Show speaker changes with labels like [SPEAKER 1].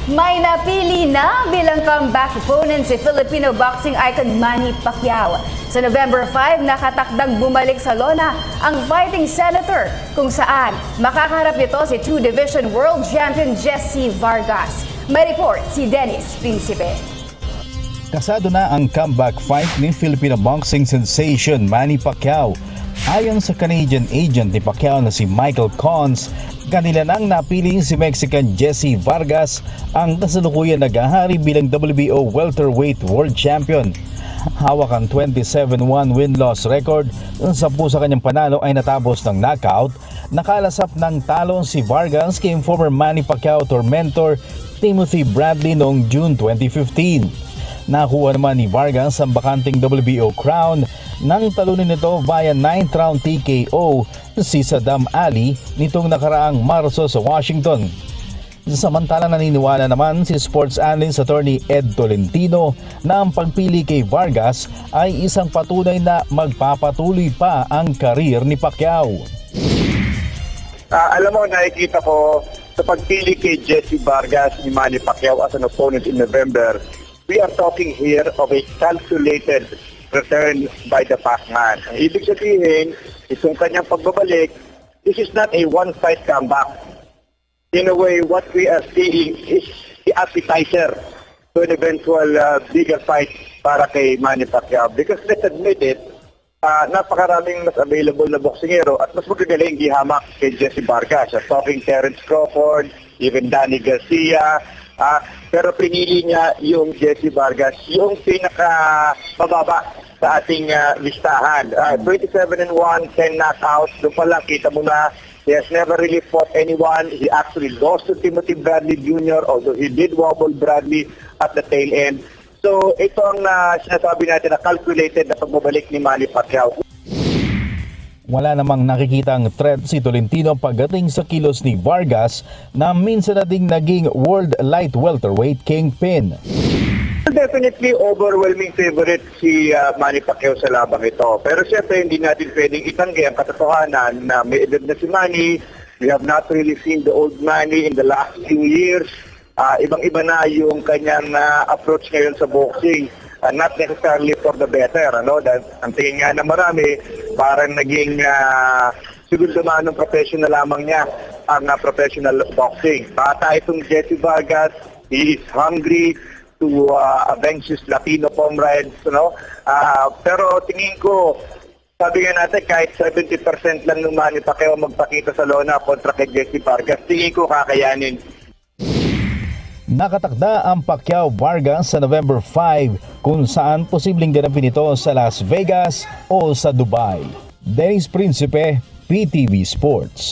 [SPEAKER 1] May napili na bilang comeback opponent si Filipino boxing icon Manny Pacquiao. Sa November 5, nakatakdang bumalik sa lona ang Fighting Senator kung saan makakaharap nito si two-division world champion Jesse Vargas. May report si Dennis Principe.
[SPEAKER 2] Kasado na ang comeback fight ni Filipino boxing sensation Manny Pacquiao. Ayon sa Canadian agent ni Pacquiao na si Michael Cons, kanila nang napili si Mexican Jesse Vargas ang kasalukuyan naghahari bilang WBO welterweight world champion. Hawak ang 27-1 win-loss record, sa sa kanyang panalo ay natapos ng knockout. Nakalasap ng talon si Vargas kay former Manny Pacquiao tour mentor Timothy Bradley noong June 2015. Nakuha naman ni Vargas ang bakanting WBO crown nang talunin nito via 9th round TKO si Saddam Ali nitong nakaraang Marso sa Washington. Samantalang naniniwala naman si sports analyst attorney Ed Tolentino na ang pagpili kay Vargas ay isang patunay na magpapatuloy pa ang karir ni Pacquiao.
[SPEAKER 3] Alam mo, nakikita ko sa pagpili kay Jesse Vargas ni Manny Pacquiao as an opponent in November, we are talking here of a calculated return by the Pac-Man. Ang ibig sabihin, itong kanyang pagbabalik, this is not a one-fight comeback. In a way, what we are seeing is the appetizer to an eventual bigger fight para kay Manny Pacquiao. Because let's admit it, napakaraming mas available na boksingero at mas magagaling ihamak kay Jesse Vargas. Talking Terence Crawford, even Danny Garcia, pero pinili niya yung Jesse Vargas, yung pinaka-mababa sa ating listahan. 27-1, 10 knockouts. Doon pa lang, kita mo na, he has never really fought anyone. He actually lost to Timothy Bradley Jr., although he did wobble Bradley at the tail end. So, ito ang sinasabi natin na calculated na pagbabalik ni Manny Pacquiao.
[SPEAKER 2] Wala namang nakikitang threat si Tolentino pagdating sa kilos ni Vargas na minsan na ding naging world light welterweight kingpin.
[SPEAKER 3] Definitely overwhelming favorite si Manny Pacquiao sa labang ito. Pero siyempre hindi natin pwedeng itanggi ang katotohanan na may edad na si Manny. We have not really seen the old Manny in the last few years. Ibang-iba na yung kanyang approach ngayon sa boxing. Not necessarily for the better. Dahil ang tingin nga na marami, parang naging segundo manong professional lamang niya ang professional boxing. Bata itong Jesse Vargas, he is hungry to avenge his Latino comrades. Pero tingin ko, sabi nga natin, kahit 70% lang ng Manny Pacquiao magpakita sa lona kontra kay Jesse Vargas, tingin ko kakayanin.
[SPEAKER 2] Nakatakda ang Pacquiao-Vargas sa November 5 kung saan posibleng ganapin ito sa Las Vegas o sa Dubai. Dennis Principe, PTV Sports.